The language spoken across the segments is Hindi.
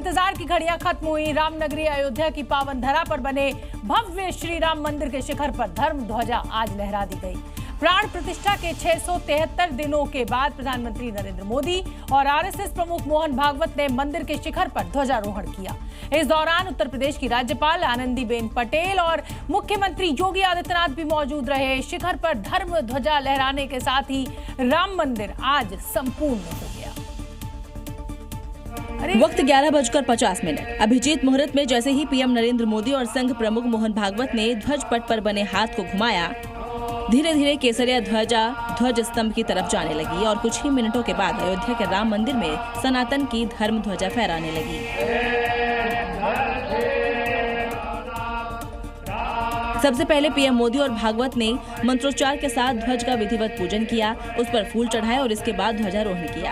इंतजार की घड़ियां खत्म हुई। रामनगरी अयोध्या की पावन धरा पर बने भव्य श्री राम मंदिर के शिखर पर धर्म ध्वजा आज लहरा दी गई। प्राण प्रतिष्ठा के 673 दिनों के बाद प्रधानमंत्री नरेंद्र मोदी और आरएसएस प्रमुख मोहन भागवत ने मंदिर के शिखर पर ध्वजारोहण किया। इस दौरान उत्तर प्रदेश की राज्यपाल आनंदीबेन पटेल और मुख्यमंत्री योगी आदित्यनाथ भी मौजूद रहे। शिखर पर धर्म ध्वजा लहराने के साथ ही राम मंदिर आज संपूर्ण हो गया। वक्त 11:50। अभिजीत मुहूर्त में जैसे ही पीएम नरेंद्र मोदी और संघ प्रमुख मोहन भागवत ने ध्वज पट पर बने हाथ को घुमाया, धीरे धीरे केसरिया ध्वजा ध्वज स्तंभ की तरफ जाने लगी और कुछ ही मिनटों के बाद अयोध्या के राम मंदिर में सनातन की धर्म ध्वजा फहराने लगी। सबसे पहले पीएम मोदी और भागवत ने मंत्रोच्चार के साथ ध्वज का विधिवत पूजन किया, उस पर फूल चढ़ाए और इसके बाद ध्वजारोहण किया।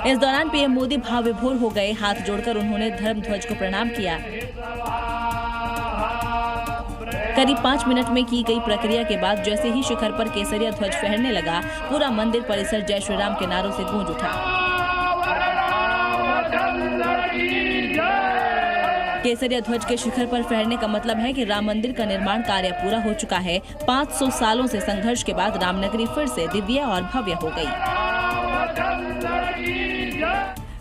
इस दौरान पीएम मोदी भाव विभोर हो गए। हाथ जोड़कर उन्होंने धर्म ध्वज को प्रणाम किया। करीब 5 मिनट में की गई प्रक्रिया के बाद जैसे ही शिखर पर केसरिया ध्वज फहरने लगा, पूरा मंदिर परिसर जय श्री राम के नारों से गूंज उठा। केसरिया ध्वज के शिखर पर फहरने का मतलब है कि राम मंदिर का निर्माण कार्य पूरा हो चुका है। 500 सालों से संघर्ष के बाद रामनगरी फिर से दिव्य और भव्य हो गई।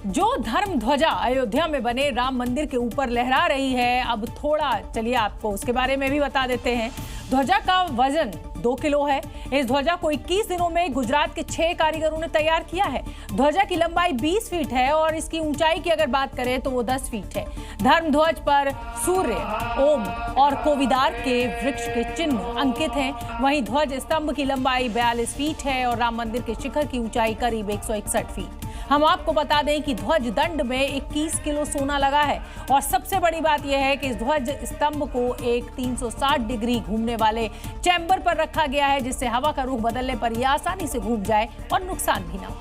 जो धर्म ध्वजा अयोध्या में बने राम मंदिर के ऊपर लहरा रही है, अब थोड़ा चलिए आपको उसके बारे में भी बता देते हैं। ध्वजा का वजन 2 किलो है। इस ध्वजा को 21 दिनों में गुजरात के 6 कारीगरों ने तैयार किया है। ध्वजा की लंबाई 20 फीट है और इसकी ऊंचाई की अगर बात करें तो वो 10 फीट है। धर्म ध्वज पर सूर्य, ओम और कोविदार के वृक्ष के चिन्ह अंकित हैं। वहीं ध्वज स्तंभ की लंबाई 42 फीट है और राम मंदिर के शिखर की ऊंचाई करीब 161 फीट। हम आपको बता दें कि ध्वज दंड में 21 किलो सोना लगा है और सबसे बड़ी बात यह है कि इस ध्वज स्तंभ को एक 360 डिग्री घूमने वाले चैम्बर पर रखा गया है, जिससे हवा का रुख बदलने पर यह आसानी से घूम जाए और नुकसान भी ना हो।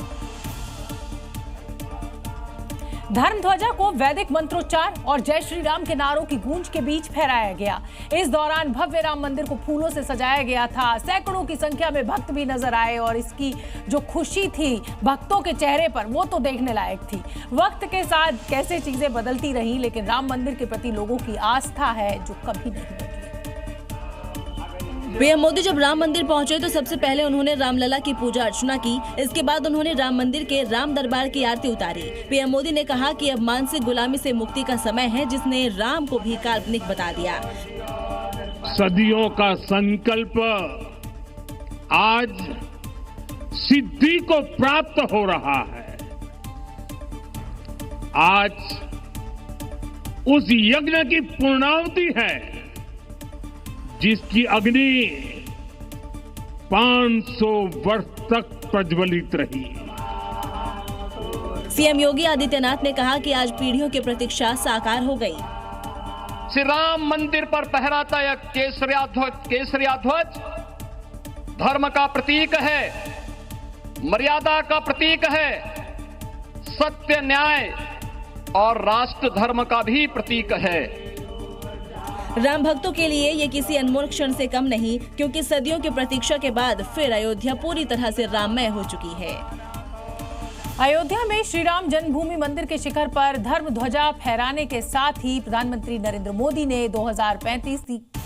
धर्म ध्वजा को वैदिक मंत्रोच्चार और जय श्री राम के नारों की गूंज के बीच फहराया गया। इस दौरान भव्य राम मंदिर को फूलों से सजाया गया था। सैकड़ों की संख्या में भक्त भी नजर आए और इसकी जो खुशी थी भक्तों के चेहरे पर, वो तो देखने लायक थी। वक्त के साथ कैसे चीजें बदलती रही, लेकिन राम मंदिर के प्रति लोगों की आस्था है जो कभी नहीं बदली। पीएम मोदी जब राम मंदिर पहुंचे तो सबसे पहले उन्होंने रामलला की पूजा अर्चना की। इसके बाद उन्होंने राम मंदिर के राम दरबार की आरती उतारी। पीएम मोदी ने कहा कि अब मानसिक गुलामी से मुक्ति का समय है, जिसने राम को भी काल्पनिक बता दिया। सदियों का संकल्प आज सिद्धि को प्राप्त हो रहा है। आज उस यज्ञ की पूर्णाहुति है जिसकी अग्नि 500 वर्ष तक प्रज्वलित रही। सीएम योगी आदित्यनाथ ने कहा कि आज पीढ़ियों की प्रतीक्षा साकार हो गई। श्री राम मंदिर पर फहराता यह केसरिया ध्वज धर्म का प्रतीक है, मर्यादा का प्रतीक है, सत्य, न्याय और राष्ट्र धर्म का भी प्रतीक है। राम भक्तों के लिए ये किसी अनमोल क्षण से कम नहीं, क्योंकि सदियों की प्रतीक्षा के बाद फिर अयोध्या पूरी तरह से राममय हो चुकी है। अयोध्या में श्री राम जन्मभूमि मंदिर के शिखर पर धर्म ध्वजा फहराने के साथ ही प्रधानमंत्री नरेंद्र मोदी ने 2035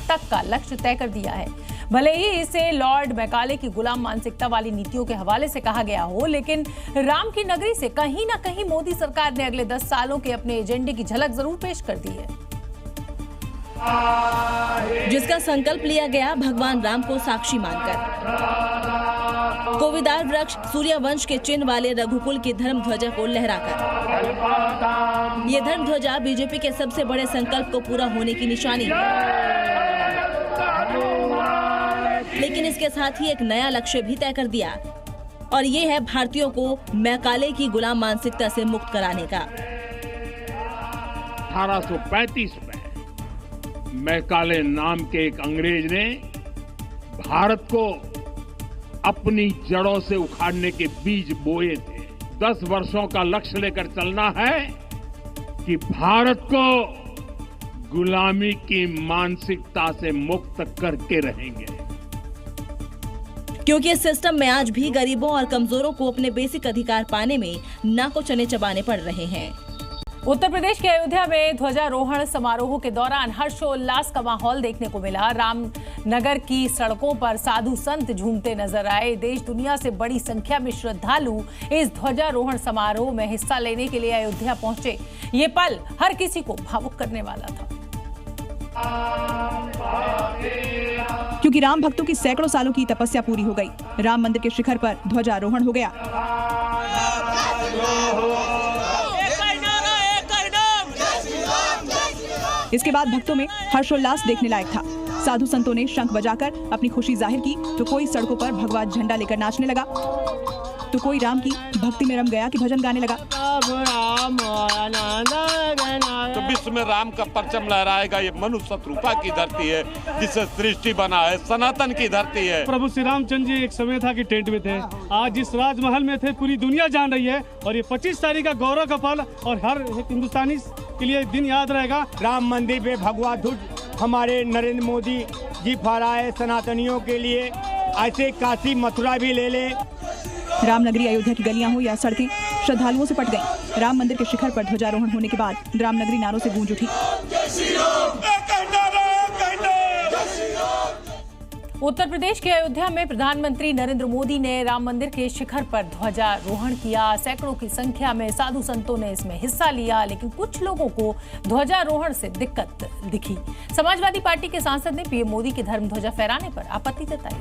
तक का लक्ष्य तय कर दिया है। भले ही इसे लॉर्ड मैकाले की गुलाम मानसिकता वाली नीतियों के हवाले से कहा गया हो, लेकिन राम की नगरी से कहीं ना कहीं मोदी सरकार ने अगले 10 सालों के अपने एजेंडे की झलक जरूर पेश कर दी है, जिसका संकल्प लिया गया भगवान राम को साक्षी मानकर। कोविदार वृक्ष, सूर्यवंश के चिन्ह वाले रघुकुल की धर्म ध्वजा को लहराकर। ये धर्म ध्वजा बीजेपी के सबसे बड़े संकल्प को पूरा होने की निशानी है, लेकिन इसके साथ ही एक नया लक्ष्य भी तय कर दिया, और ये है भारतीयों को मैकाले की गुलाम मानसिकता से मुक्त कराने का। 1835 में मैकाले नाम के एक अंग्रेज ने भारत को अपनी जड़ों से उखाड़ने के बीज बोए थे। 10 वर्षों का लक्ष्य लेकर चलना है कि भारत को गुलामी की मानसिकता से मुक्त करके रहेंगे। क्योंकि इस सिस्टम में आज भी गरीबों और कमजोरों को अपने बेसिक अधिकार पाने में नाको चने चबाने पड़ रहे हैं। उत्तर प्रदेश के अयोध्या में ध्वजारोहण समारोह के दौरान हर्षोल्लास का माहौल देखने को मिला। रामनगर की सड़कों पर साधु संत झूमते नजर आए। देश दुनिया से बड़ी संख्या में श्रद्धालु इस ध्वजारोहण समारोह में हिस्सा लेने के लिए अयोध्या पहुंचे। ये पल हर किसी को भावुक करने वाला था, क्योंकि राम भक्तों की सैकड़ों सालों की तपस्या पूरी हो गई। राम मंदिर के शिखर पर ध्वजारोहण हो गया। इसके बाद भक्तों में हर्षोल्लास देखने लायक था। साधु संतों ने शंख बजाकर अपनी खुशी जाहिर की तो कोई सड़कों पर भगवा झंडा लेकर नाचने लगा, तो कोई राम की भक्ति में रम गया कि भजन गाने लगा। तो विश्व में राम का परचम लहराएगा। ये मनुष्य शत्रुपा की धरती है, जिसे सृष्टि बना है, सनातन की धरती है। प्रभु श्री रामचंद्र जी एक समय था कि टेंट में थे, आज जिस राजमहल में थे पूरी दुनिया जान रही है। और ये 25 तारीख का गौरव का पल और हर हिंदुस्तानी के लिए दिन याद रहेगा। राम मंदिर पे भगवा ध्वज हमारे नरेंद्र मोदी जी फहराए सनातनियों के लिए। ऐसे काशी मथुरा भी ले ले। रामनगरी अयोध्या की गलियां हो या सड़कें श्रद्धालुओं से पट गईं। राम मंदिर के शिखर पर ध्वजारोहण होने के बाद रामनगरी नारों से गूंज उठी। उत्तर प्रदेश के अयोध्या में प्रधानमंत्री नरेंद्र मोदी ने राम मंदिर के शिखर पर ध्वजारोहण किया। सैकड़ों की संख्या में साधु संतों ने इसमें हिस्सा लिया, लेकिन कुछ लोगों को ध्वजारोहण से दिक्कत दिखी। समाजवादी पार्टी के सांसद ने पीएम मोदी के धर्म ध्वजा फहराने पर आपत्ति जताई।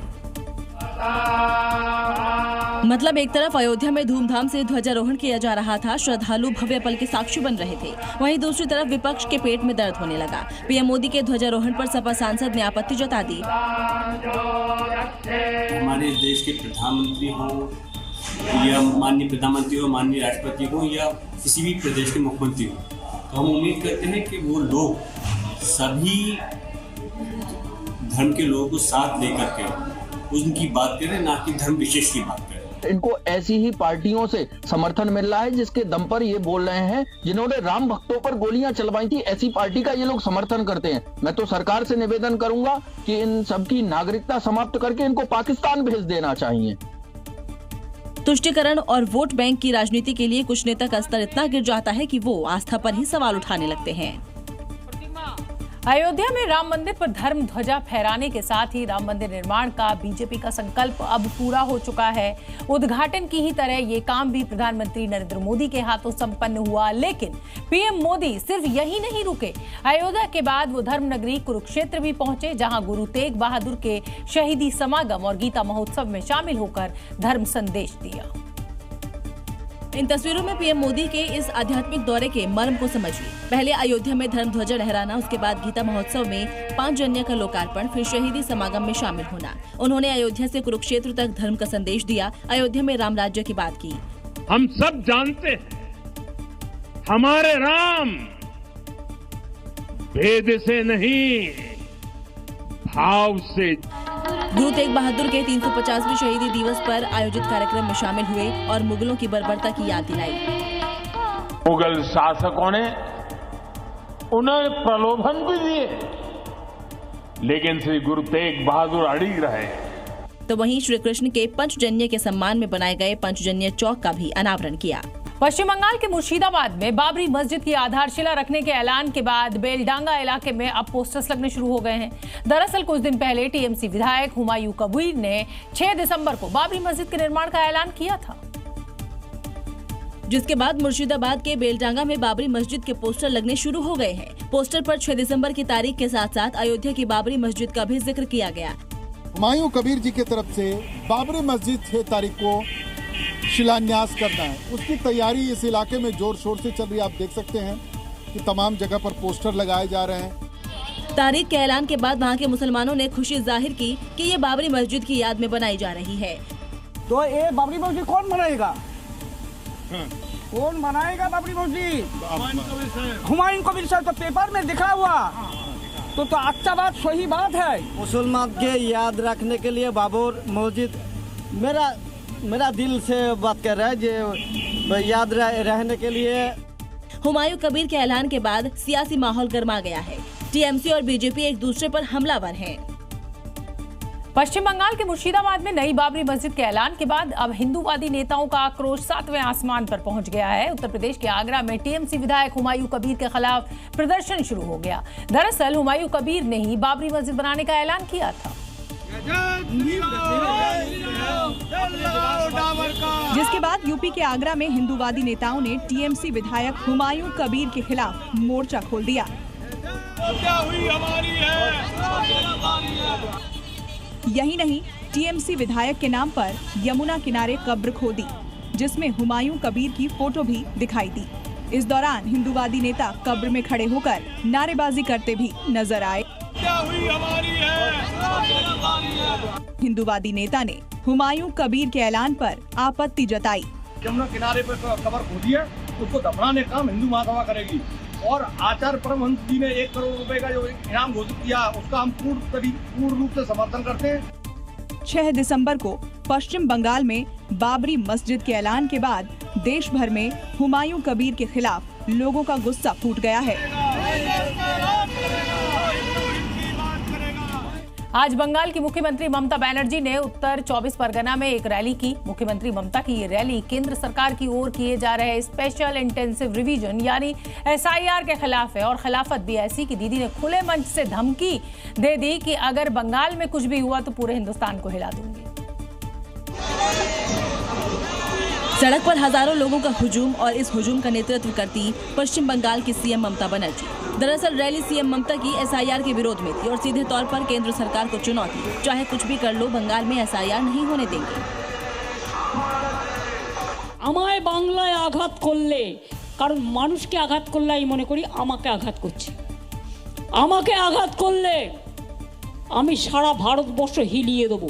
मतलब एक तरफ अयोध्या में धूमधाम से ध्वजारोहण किया जा रहा था, श्रद्धालु भव्य पल के साक्षी बन रहे थे। वहीं दूसरी तरफ विपक्ष के पेट में दर्द होने लगा। पीएम मोदी के ध्वजारोहण पर सपा सांसद ने आपत्ति जता दी। हमारे देश के प्रधानमंत्री हो या माननीय प्रधानमंत्री हो, माननीय राष्ट्रपति हो या किसी भी प्रदेश के मुख्यमंत्री हो, तो हम उम्मीद करते हैं कि वो लोग सभी धर्म के लोगों को साथ लेकर के उनकी बात करें, ना कि धर्म विशेष की बात करें। इनको ऐसी ही पार्टियों से समर्थन मिल रहा है जिसके दम पर ये बोल रहे हैं, जिन्होंने राम भक्तों पर गोलियां चलवाई थी, ऐसी पार्टी का ये लोग समर्थन करते हैं। मैं तो सरकार से निवेदन करूंगा कि इन सबकी नागरिकता समाप्त करके इनको पाकिस्तान भेज देना चाहिए। तुष्टीकरण और वोट बैंक की राजनीति के लिए कुछ नेता का स्तर इतना गिर जाता है कि वो आस्था पर ही सवाल उठाने लगते हैं। अयोध्या में राम मंदिर पर धर्म ध्वजा फहराने के साथ ही राम मंदिर निर्माण का बीजेपी का संकल्प अब पूरा हो चुका है। उद्घाटन की ही तरह ये काम भी प्रधानमंत्री नरेंद्र मोदी के हाथों संपन्न हुआ। लेकिन पीएम मोदी सिर्फ यही नहीं रुके। अयोध्या के बाद वो धर्म नगरी कुरुक्षेत्र भी पहुंचे, जहां गुरु तेग बहादुर के शहीदी समागम और गीता महोत्सव में शामिल होकर धर्म संदेश दिया। इन तस्वीरों में पीएम मोदी के इस आध्यात्मिक दौरे के मर्म को समझिए। पहले अयोध्या में धर्म ध्वजा लहराना, उसके बाद गीता महोत्सव में 5 जन्य का लोकार्पण, फिर शहीदी समागम में शामिल होना। उन्होंने अयोध्या से कुरुक्षेत्र तक धर्म का संदेश दिया, अयोध्या में राम राज्य की बात की। हम सब जानते हैं हमारे राम भेद से नहीं, भाव से। गुरु तेग बहादुर के 350वें शहीदी दिवस पर आयोजित कार्यक्रम में शामिल हुए और मुगलों की बर्बरता की याद दिलाई। मुगल शासकों ने उन्हें प्रलोभन भी दिए, लेकिन श्री गुरु तेग बहादुर अड़िग रहे। तो वहीं श्री कृष्ण के पंचजन्य के सम्मान में बनाए गए पंचजन्य चौक का भी अनावरण किया। पश्चिम बंगाल के मुर्शिदाबाद में बाबरी मस्जिद की आधारशिला रखने के ऐलान के बाद बेलडांगा इलाके में अब पोस्टर्स लगने शुरू हो गए हैं। दरअसल कुछ दिन पहले टीएमसी विधायक हुमायूं कबीर ने 6 दिसंबर को बाबरी मस्जिद के निर्माण का ऐलान किया था, जिसके बाद मुर्शिदाबाद के बेलडांगा में बाबरी मस्जिद के पोस्टर लगने शुरू हो गए हैं। पोस्टर पर 6 दिसंबर की तारीख के साथ साथ अयोध्या की बाबरी मस्जिद का भी जिक्र किया गया। हुमायूं कबीर जी की तरफ से बाबरी मस्जिद 6 तारीख को शिलान्यास करना है, उसकी तैयारी इस इलाके में जोर शोर से चल रही है। आप देख सकते हैं कि तमाम जगह पर पोस्टर लगाए जा रहे हैं। तारीख के ऐलान के बाद वहां के मुसलमानों ने खुशी जाहिर की कि ये बाबरी मस्जिद की याद में बनाई जा रही है। तो ये बाबरी मस्जिद कौन बनाएगा? कौन बनाएगा बाबरी मस्जिद? हुमायूं कबीर साहब, तो पेपर में दिखा हुआ तो अच्छा बात, सही बात है। मुसलमान के याद रखने के लिए बाबरी मस्जिद मेरा दिल से बात कर रहा है, जो याद रहने के लिए। हुमायूं कबीर के ऐलान के बाद सियासी माहौल गर्मा गया है। टीएमसी और बीजेपी एक दूसरे पर हमलावर हैं। पश्चिम बंगाल के मुर्शिदाबाद में नई बाबरी मस्जिद के ऐलान के बाद अब हिंदूवादी नेताओं का आक्रोश 7वें आसमान पर पहुंच गया है। उत्तर प्रदेश के आगरा में टीएमसी विधायक हुमायूं कबीर के खिलाफ प्रदर्शन शुरू हो गया। दरअसल हुमायूं कबीर ने ही बाबरी मस्जिद बनाने का ऐलान किया था, जिसके बाद यूपी के आगरा में हिंदूवादी नेताओं ने टीएमसी विधायक हुमायूं कबीर के खिलाफ मोर्चा खोल दिया। यही नहीं, टीएमसी विधायक के नाम पर यमुना किनारे कब्र खोदी, जिसमें हुमायूं कबीर की फोटो भी दिखाई दी। इस दौरान हिंदूवादी नेता कब्र में खड़े होकर नारेबाजी करते भी नजर आए। हिंदूवादी नेता ने हुमायूं कबीर के ऐलान पर आपत्ति जताई। यमुना किनारे पर कब्र खोदी है, उसको दफनाने का काम हिंदू महासभा करेगी और आचार्य परमहंस जी ने 1 करोड़ रुपए का जो इनाम घोषित किया, उसका हम पूर्ण रूप से समर्थन करते हैं। 6 दिसंबर को पश्चिम बंगाल में बाबरी मस्जिद के ऐलान के बाद देश भर में हुमायूं कबीर के खिलाफ लोगों का गुस्सा फूट गया है। आज बंगाल की मुख्यमंत्री ममता बनर्जी ने उत्तर 24 परगना में एक रैली की। मुख्यमंत्री ममता की ये रैली केंद्र सरकार की ओर किए जा रहे स्पेशल इंटेंसिव रिवीजन यानी एसआईआर के खिलाफ है और खिलाफत भी ऐसी कि दीदी ने खुले मंच से धमकी दे दी कि अगर बंगाल में कुछ भी हुआ तो पूरे हिंदुस्तान को हिला दूंगी। सड़क पर हजारों लोगों का हुजूम और इस हुजूम का नेतृत्व करती पश्चिम बंगाल की सीएम ममता बनर्जी। दरअसल रैली सीएम ममता की एसआईआर के विरोध में थी और सीधे तौर पर केंद्र सरकार को चुनौती, चाहे कुछ भी कर लो बंगाल में एसआईआर नहीं होने देंगे। আমায় বাংলায় আঘাত করলে, কারণ মানুষকে আঘাত করলে আমি মনে করি আমাকে আঘাত করছে। আমাকে আঘাত করলে আমি সারা ভারতবর্ষ হিলিয়ে দেব,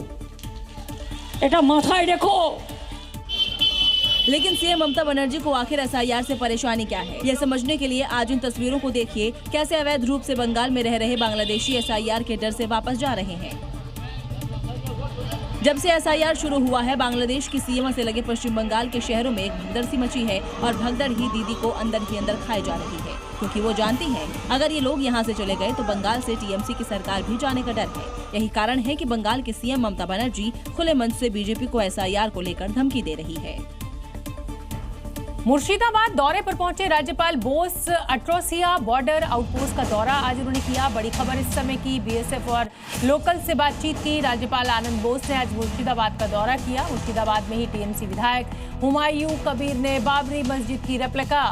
এটা মাথায় রেখো। लेकिन सीएम ममता बनर्जी को आखिर एसआईआर से परेशानी क्या है, यह समझने के लिए आज इन तस्वीरों को देखिए कैसे अवैध रूप से बंगाल में रह रहे बांग्लादेशी एसआईआर के डर से वापस जा रहे हैं। जब से एसआईआर शुरू हुआ है, बांग्लादेश की सीमा से लगे पश्चिम बंगाल के शहरों में एक भगदड़ सी मची है और भगदड़ ही दीदी को अंदर ही अंदर खाई जा रही है, क्योंकि वो जानती हैं अगर ये लोग यहाँ से चले गए तो बंगाल से टीएमसी की सरकार भी जाने का डर है। यही कारण है कि बंगाल के सीएम ममता बनर्जी खुले मंच से बीजेपी को एसआईआर को लेकर धमकी दे रही है। मुर्शिदाबाद दौरे पर पहुंचे राज्यपाल बोस अट्रोसिया बॉर्डर आउटपोस्ट का दौरा आज उन्होंने किया। बड़ी खबर इस समय की, बीएसएफ और लोकल से बातचीत की। राज्यपाल आनंद बोस ने आज मुर्शिदाबाद का दौरा किया। मुर्शिदाबाद में ही टीएमसी विधायक हुमायूं कबीर ने बाबरी मस्जिद की रेप्लिका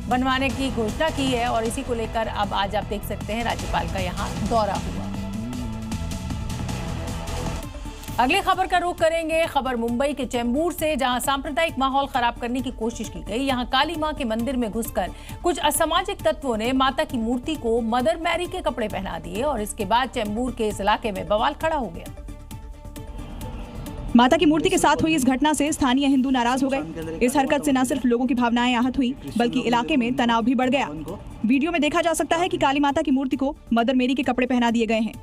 बनवाने की घोषणा की है और इसी को लेकर अब आज आप देख सकते हैं राज्यपाल का यहाँ दौरा हुआ। अगली खबर का रुख करेंगे। खबर मुंबई के चेंबूर से, जहां सांप्रदायिक माहौल खराब करने की कोशिश की गई। यहां काली मां के मंदिर में घुसकर कुछ असामाजिक तत्वों ने माता की मूर्ति को मदर मैरी के कपड़े पहना दिए और इसके बाद चेंबूर के इस इलाके में बवाल खड़ा हो गया। माता की मूर्ति के साथ हुई इस घटना से स्थानीय हिंदू नाराज हो गए। इस हरकत से न सिर्फ लोगों की भावनाएं आहत हुई, बल्कि इलाके में तनाव भी बढ़ गया। वीडियो में देखा जा सकता है कि काली माता की मूर्ति को मदर मेरी के कपड़े पहना दिए गए हैं।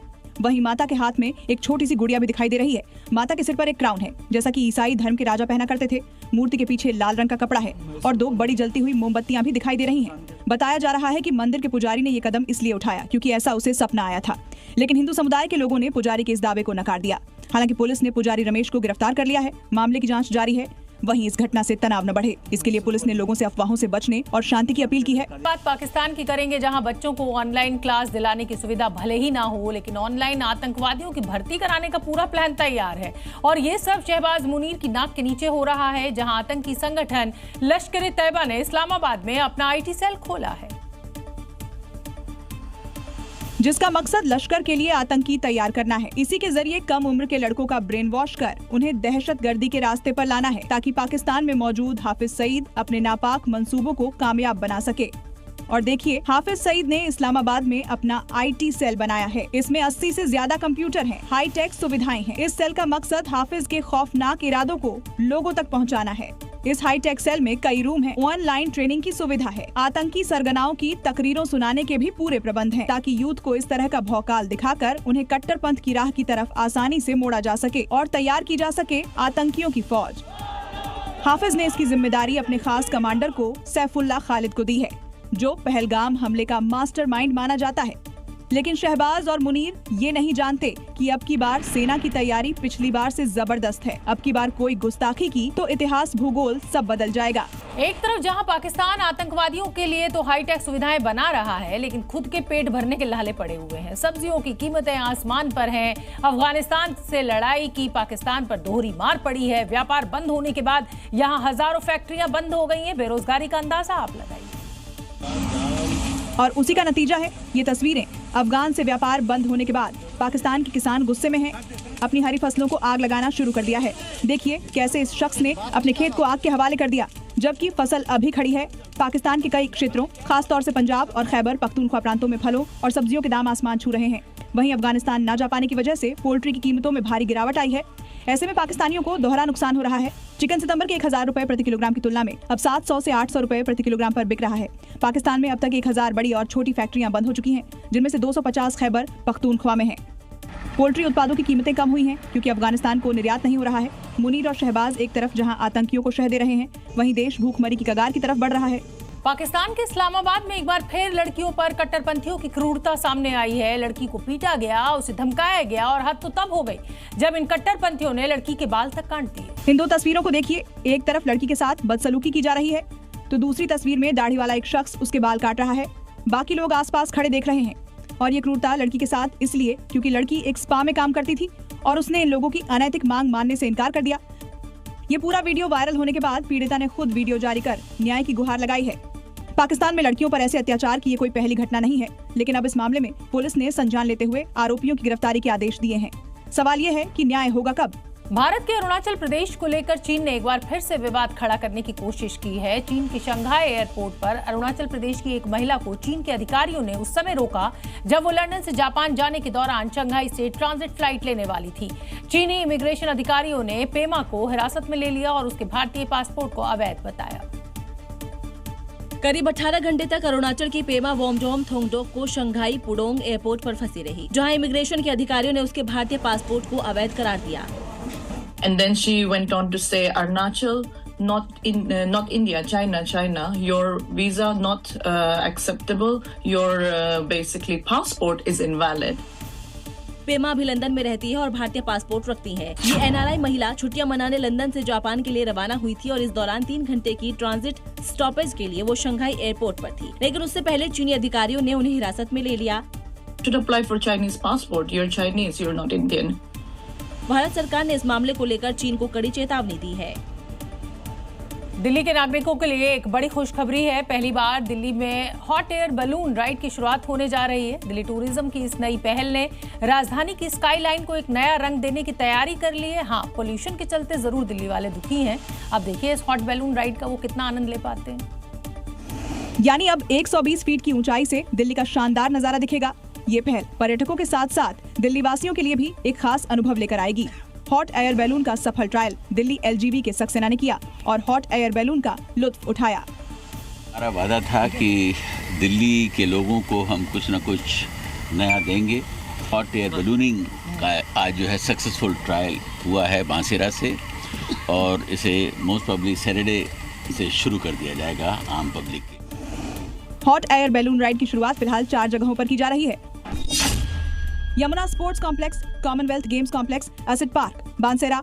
वहीं माता के हाथ में एक छोटी सी गुड़िया भी दिखाई दे रही है। माता के सिर पर एक क्राउन है, जैसा कि ईसाई धर्म के राजा पहना करते थे। मूर्ति के पीछे लाल रंग का कपड़ा है और 2 बड़ी जलती हुई मोमबत्तियां भी दिखाई दे रही हैं। बताया जा रहा है कि मंदिर के पुजारी ने ये कदम इसलिए उठाया क्योंकि ऐसा उसे सपना आया था, लेकिन हिंदू समुदाय के लोगों ने पुजारी के इस दावे को नकार दिया। हालांकि पुलिस ने पुजारी रमेश को गिरफ्तार कर लिया है। मामले की जांच जारी है। वहीं इस घटना से तनाव न बढ़े, इसके लिए पुलिस ने लोगों से अफवाहों से बचने और शांति की अपील की है। बात पाकिस्तान की करेंगे, जहां बच्चों को ऑनलाइन क्लास दिलाने की सुविधा भले ही ना हो, लेकिन ऑनलाइन आतंकवादियों की भर्ती कराने का पूरा प्लान तैयार है। और ये सब शहबाज मुनीर की नाक के नीचे हो रहा है, जहां आतंकी संगठन लश्कर-ए-तैयबा ने इस्लामाबाद में अपना आईटी सेल खोला है, जिसका मकसद लश्कर के लिए आतंकी तैयार करना है। इसी के जरिए कम उम्र के लड़कों का ब्रेन वॉश कर उन्हें दहशतगर्दी के रास्ते पर लाना है, ताकि पाकिस्तान में मौजूद हाफिज सईद अपने नापाक मंसूबों को कामयाब बना सके। और देखिए, हाफिज सईद ने इस्लामाबाद में अपना आईटी सेल बनाया है। इसमें 80 से ज्यादा कंप्यूटर हैं, हाईटेक सुविधाएं हैं। इस सेल का मकसद हाफिज के खौफनाक इरादों को लोगों तक पहुंचाना है। इस हाईटेक सेल में कई रूम हैं, ऑनलाइन ट्रेनिंग की सुविधा है, आतंकी सरगनाओं की तकरीरों सुनाने के भी पूरे प्रबंध हैं, ताकि यूथ को इस तरह का भौकाल दिखाकर उन्हें कट्टरपंथ की राह की तरफ आसानी से मोड़ा जा सके और तैयार की जा सके आतंकियों की फौज। हाफिज ने इसकी जिम्मेदारी अपने खास कमांडर को सैफुल्लाह खालिद को दी है, जो पहलगाम हमले का मास्टरमाइंड माना जाता है। लेकिन शहबाज और मुनीर ये नहीं जानते कि अब की बार सेना की तैयारी पिछली बार से जबरदस्त है। अब की बार कोई गुस्ताखी की तो इतिहास भूगोल सब बदल जाएगा। एक तरफ जहां पाकिस्तान आतंकवादियों के लिए तो हाईटेक सुविधाएं बना रहा है, लेकिन खुद के पेट भरने के लाले पड़े हुए हैं। सब्जियों की कीमतें आसमान पर हैं। अफगानिस्तान से लड़ाई की पाकिस्तान पर दोहरी मार पड़ी है। व्यापार बंद होने के बाद यहां हजारों फैक्ट्रियां बंद हो गई हैं। बेरोजगारी का अंदाजा आप लगाइए। और उसी का नतीजा है ये तस्वीरें। अफगान से व्यापार बंद होने के बाद पाकिस्तान के किसान गुस्से में हैं। अपनी हरी फसलों को आग लगाना शुरू कर दिया है। देखिए कैसे इस शख्स ने अपने खेत को आग के हवाले कर दिया, जबकि फसल अभी खड़ी है। पाकिस्तान के कई क्षेत्रों, खासतौर से पंजाब और खैबर पख्तूनख्वा प्रांतों में फलों और सब्जियों के दाम आसमान छू रहे हैं। वहीं अफगानिस्तान ना जा पाने की वजह से पोल्ट्री की कीमतों में भारी गिरावट आई है। ऐसे में पाकिस्तानियों को दोहरा नुकसान हो रहा है। चिकन सितंबर के 1000 रुपए प्रति किलोग्राम की तुलना में अब 700 से 800 रुपए प्रति किलोग्राम पर बिक रहा है। पाकिस्तान में अब तक 1000 बड़ी और छोटी फैक्ट्रियां बंद हो चुकी हैं, जिनमें से 250 खैबर पख्तूनख्वा में हैं। पोल्ट्री उत्पादों की कीमतें कम हुई हैं क्योंकि अफगानिस्तान को निर्यात नहीं हो रहा है। मुनीर और शहबाज एक तरफ जहां आतंकियों को शह दे रहे हैं, वहीं देश भूखमरी की कगार की तरफ बढ़ रहा है। पाकिस्तान के इस्लामाबाद में एक बार फिर लड़कियों पर कट्टरपंथियों की क्रूरता सामने आई है। लड़की को पीटा गया, उसे धमकाया गया और हद तो तब हो गई जब इन कट्टरपंथियों ने लड़की के बाल तक काट दिए। इन दो तस्वीरों को देखिए। एक तरफ लड़की के साथ बदसलूकी की जा रही है, तो दूसरी तस्वीर में दाढ़ी वाला एक शख्स उसके बाल काट रहा है। बाकी लोग आसपास खड़े देख रहे हैं। और ये क्रूरता लड़की के साथ इसलिए क्योंकि लड़की एक स्पा में काम करती थी और उसने इन लोगों की अनैतिक मांग मानने से इनकार कर दिया। ये पूरा वीडियो वायरल होने के बाद पीड़िता ने खुद वीडियो जारी कर न्याय की गुहार लगाई है। पाकिस्तान में लड़कियों पर ऐसे अत्याचार की ये कोई पहली घटना नहीं है, लेकिन अब इस मामले में पुलिस ने संज्ञान लेते हुए आरोपियों की गिरफ्तारी के आदेश दिए हैं। सवाल ये है कि न्याय होगा कब? भारत के अरुणाचल प्रदेश को लेकर चीन ने एक बार फिर से विवाद खड़ा करने की कोशिश की है। चीन के शंघाई एयरपोर्ट पर अरुणाचल प्रदेश की एक महिला को चीन के अधिकारियों ने उस समय रोका जब वो लंदन से जापान जाने के दौरान शंघाई से ट्रांजिट फ्लाइट लेने वाली थी। चीनी इमिग्रेशन अधिकारियों ने पेमा को हिरासत में ले लिया और उसके भारतीय पासपोर्ट को अवैध बताया। करीब 18 घंटे तक अरुणाचल की पेमा वोमडोम थोंगडोक को शंघाई पुडोंग एयरपोर्ट पर फंसी रही, जहां इमिग्रेशन के अधिकारियों ने उसके भारतीय पासपोर्ट को अवैध करार दिया। And then she went on to say, Arunachal, not India, China, your visa not acceptable, your basically passport is invalid. Pema अभी लंदन में रहती है और भारतीय पासपोर्ट रखती है। ये एनआरआई महिला छुट्टियां मनाने लंदन से जापान के लिए रवाना हुई थी और इस दौरान 3 घंटे की ट्रांजिट स्टॉपेज के लिए वो शंघाई एयरपोर्ट पर थी, लेकिन उससे पहले चीनी अधिकारियों ने उन्हें हिरासत में ले लिया। To apply for Chinese passport, you're Chinese, you're not Indian. Bharat सरकार ने इस मामले को लेकर चीन को कड़ी चेतावनी दी है। दिल्ली के नागरिकों के लिए एक बड़ी खुशखबरी है। पहली बार दिल्ली में हॉट एयर बैलून राइड की शुरुआत होने जा रही है। दिल्ली टूरिज्म की इस नई पहल ने राजधानी की स्काईलाइन को एक नया रंग देने की तैयारी कर ली है। हाँ, पोल्यूशन के चलते जरूर दिल्ली वाले दुखी हैं। अब देखिए इस हॉट बैलून राइड का वो कितना आनंद ले पाते हैं। यानी अब 120 फीट की ऊंचाई से दिल्ली का शानदार नजारा दिखेगा। ये पहल पर्यटकों के साथ साथ दिल्ली वासियों के लिए भी एक खास अनुभव लेकर आएगी। हॉट एयर बैलून का सफल ट्रायल दिल्ली एलजीबी के सक्सेना ने किया और हॉट एयर बैलून का लुत्फ उठाया। हमारा वादा था कि दिल्ली के लोगों को हम कुछ न कुछ नया देंगे। हॉट एयर बैलूनिंग का आज जो है सक्सेसफुल ट्रायल हुआ है बांसेरा से, और इसे मोस्ट प्रोबेबली सैटरडे से शुरू कर दिया जाएगा आम पब्लिक के। हॉट एयर बैलून राइड की शुरुआत फिलहाल 4 जगहों पर की जा रही है। Yamuna sports complex, commonwealth games complex, एसिड पार्क, बांसेरा।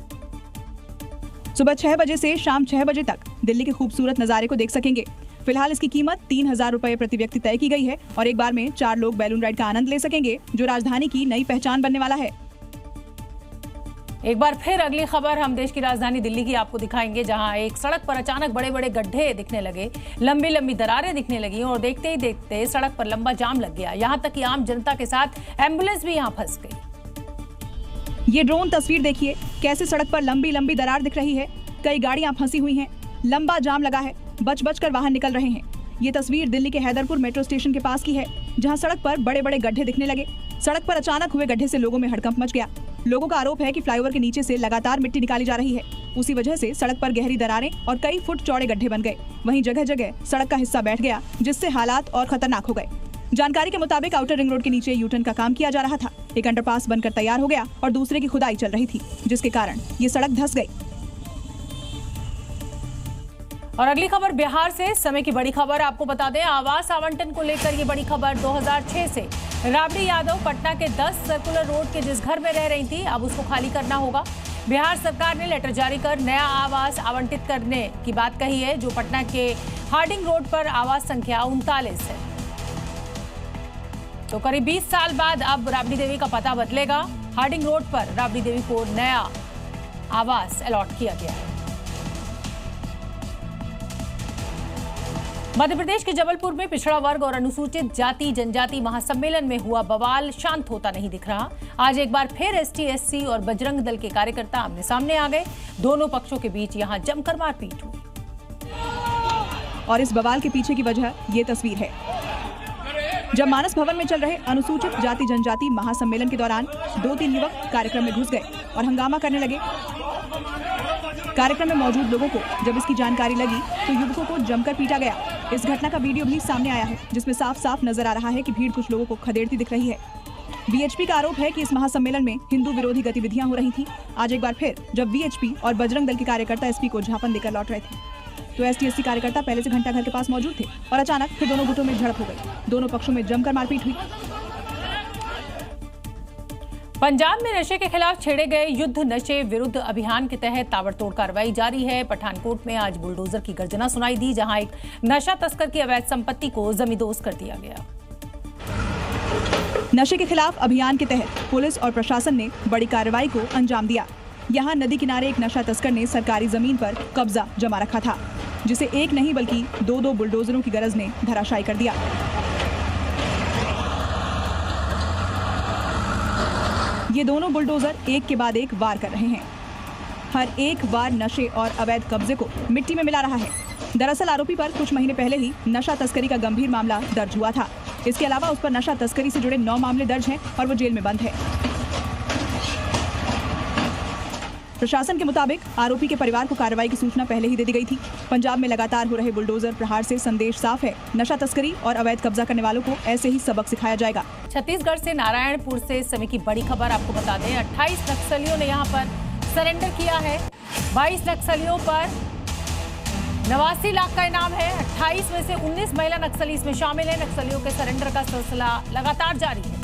सुबह 6 बजे से शाम 6 बजे तक दिल्ली के खूबसूरत नजारे को देख सकेंगे। फिलहाल इसकी कीमत 3000 रुपए प्रति व्यक्ति तय की गई है और एक बार में 4 लोग बैलून राइड का आनंद ले सकेंगे, जो राजधानी की नई पहचान बनने वाला है। एक बार फिर अगली खबर हम देश की राजधानी दिल्ली की आपको दिखाएंगे, जहां एक सड़क पर अचानक बड़े बड़े गड्ढे दिखने लगे, लंबी लंबी दरारें दिखने लगी और देखते ही देखते सड़क पर लंबा जाम लग गया। यहां तक कि आम जनता के साथ एम्बुलेंस भी यहां फंस गई। ये ड्रोन तस्वीर देखिए, कैसे सड़क पर लंबी लंबी दरार दिख रही है, कई गाड़ियां फंसी हुई हैं, लंबा जाम लगा है, बच बच कर वाहन निकल रहे हैं। ये तस्वीर दिल्ली के हैदरपुर मेट्रो स्टेशन के पास की है, जहां सड़क पर बड़े बड़े गड्ढे दिखने लगे। सड़क पर अचानक हुए गड्ढे से लोगों में हड़कंप मच गया। लोगों का आरोप है कि फ्लाईओवर के नीचे से लगातार मिट्टी निकाली जा रही है। उसी वजह से सड़क पर गहरी दरारें और कई फुट चौड़े गड्ढे बन गए। वहीं जगह जगह सड़क का हिस्सा बैठ गया, जिससे हालात और खतरनाक हो गए। जानकारी के मुताबिक आउटर रिंग रोड के नीचे यूटर्न का काम किया जा रहा था। एक अंडरपास बनकर तैयार हो गया और दूसरे की खुदाई चल रही थी, जिसके कारण ये सड़क धंस गई। और अगली खबर बिहार से, समय की बड़ी खबर आपको बता दें, आवास आवंटन को लेकर ये बड़ी खबर। 2006 से राबड़ी यादव पटना के 10 सर्कुलर रोड के जिस घर में रह रही थी, अब उसको खाली करना होगा। बिहार सरकार ने लेटर जारी कर नया आवास आवंटित करने की बात कही है, जो पटना के हार्डिंग रोड पर आवास संख्या 39 है। तो करीब 20 साल बाद अब राबड़ी देवी का पता बदलेगा। हार्डिंग रोड पर राबड़ी देवी को नया आवास अलॉट किया गया है। मध्य प्रदेश के जबलपुर में पिछड़ा वर्ग और अनुसूचित जाति जनजाति महासम्मेलन में हुआ बवाल शांत होता नहीं दिख रहा। आज एक बार फिर एसटी, एससी और बजरंग दल के कार्यकर्ता आमने सामने आ गए। दोनों पक्षों के बीच यहां जमकर मारपीट हुई। और इस बवाल के पीछे की वजह ये तस्वीर है। जब मानस भवन में चल रहे अनुसूचित जाति जनजाति महासम्मेलन के दौरान 2-3 युवक कार्यक्रम में घुस गए और हंगामा करने लगे। कार्यक्रम में मौजूद लोगों को जब इसकी जानकारी लगी तो युवकों को जमकर पीटा गया। इस घटना का वीडियो भी सामने आया है, जिसमें साफ साफ नजर आ रहा है कि भीड़ कुछ लोगों को खदेड़ती दिख रही है। वीएचपी का आरोप है कि इस महासम्मेलन में हिंदू विरोधी गतिविधियां हो रही थी। आज एक बार फिर जब वीएचपी और बजरंग दल के कार्यकर्ता एसपी को झापन देकर लौट रहे थे, तो एसटी-एससी कार्यकर्ता पहले से घंटा घर के पास मौजूद थे और अचानक फिर दोनों गुटों में झड़प हो गई। दोनों पक्षों में जमकर मारपीट हुई। पंजाब में नशे के खिलाफ छेड़े गए युद्ध नशे विरुद्ध अभियान के तहत ताबड़तोड़ कार्रवाई जारी है। पठानकोट में आज बुलडोजर की गर्जना सुनाई दी, जहां एक नशा तस्कर की अवैध संपत्ति को जमींदोज कर दिया गया। नशे के खिलाफ अभियान के तहत पुलिस और प्रशासन ने बड़ी कार्रवाई को अंजाम दिया। यहाँ नदी किनारे एक नशा तस्कर ने सरकारी जमीन पर कब्जा जमा रखा था, जिसे एक नहीं बल्कि 2-2 बुलडोजरों की गरज ने धराशायी कर दिया। ये दोनों बुलडोजर एक के बाद एक वार कर रहे हैं। हर एक वार नशे और अवैध कब्जे को मिट्टी में मिला रहा है। दरअसल आरोपी पर कुछ महीने पहले ही नशा तस्करी का गंभीर मामला दर्ज हुआ था। इसके अलावा उस पर नशा तस्करी से जुड़े 9 मामले दर्ज हैं और वो जेल में बंद है। प्रशासन के मुताबिक आरोपी के परिवार को कार्रवाई की सूचना पहले ही दे दी गई थी। पंजाब में लगातार हो रहे बुलडोजर प्रहार से संदेश साफ है, नशा तस्करी और अवैध कब्जा करने वालों को ऐसे ही सबक सिखाया जाएगा। छत्तीसगढ़ से नारायणपुर से समय की बड़ी खबर आपको बता दें, 28 नक्सलियों ने यहां पर सरेंडर किया है। 22 नक्सलियों पर 89 लाख का इनाम है। 28 में से 19 महिला नक्सली इसमें शामिल है। नक्सलियों के सरेंडर का सिलसिला लगातार जारी है।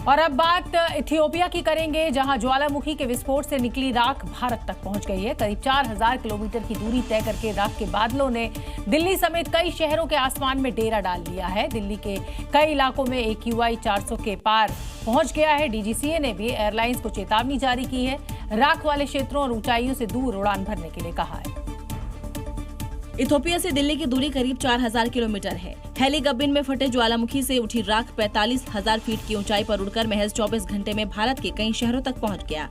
और अब बात इथियोपिया की करेंगे, जहां ज्वालामुखी के विस्फोट से निकली राख भारत तक पहुंच गई है। करीब 4000 किलोमीटर की दूरी तय करके राख के बादलों ने दिल्ली समेत कई शहरों के आसमान में डेरा डाल लिया है। दिल्ली के कई इलाकों में AQI 400 के पार पहुंच गया है। DGCA ने भी एयरलाइंस को चेतावनी जारी की है। राख वाले क्षेत्रों और ऊंचाइयों से दूर उड़ान भरने के लिए कहा है। इथियोपिया से दिल्ली की दूरी करीब 4000 किलोमीटर है। हेलीगब्बिन में फटे ज्वालामुखी से उठी राख 45,000 फीट की ऊंचाई पर उड़कर महज 24 घंटे में भारत के कई शहरों तक पहुंच गया।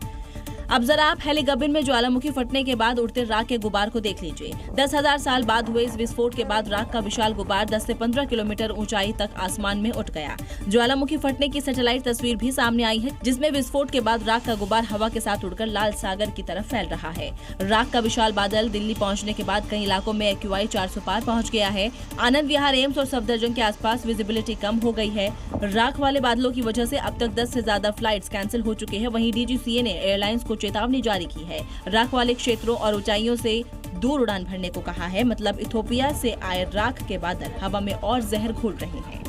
अब जरा आप हेलीगब्बिन में ज्वालामुखी फटने के बाद उड़ते राख के गुबार को देख लीजिए। 10,000 साल बाद हुए इस विस्फोट के बाद राख का विशाल गुबार 10 से 15 किलोमीटर ऊंचाई तक आसमान में उठ गया। ज्वालामुखी फटने की सैटेलाइट तस्वीर भी सामने आई है, जिसमें विस्फोट के बाद राख का गुबार हवा के साथ उड़कर लाल सागर की तरफ फैल रहा है। राख का विशाल बादल दिल्ली पहुंचने के बाद कई इलाकों में AQI 400 पार पहुंच गया है। आनंद विहार, एम्स और सफदरजंग के आसपास विजिबिलिटी कम हो गई है। राख वाले बादलों की वजह से अब तक 10 से ज्यादा फ्लाइट्स कैंसिल हो चुके हैं। वहीं DGCA ने एयरलाइंस को चेतावनी जारी की है। राख वाले क्षेत्रों और ऊंचाइयों से दूर उड़ान भरने को कहा है। मतलब इथियोपिया से आए राख के बादल हवा में और जहर घोल रहे हैं।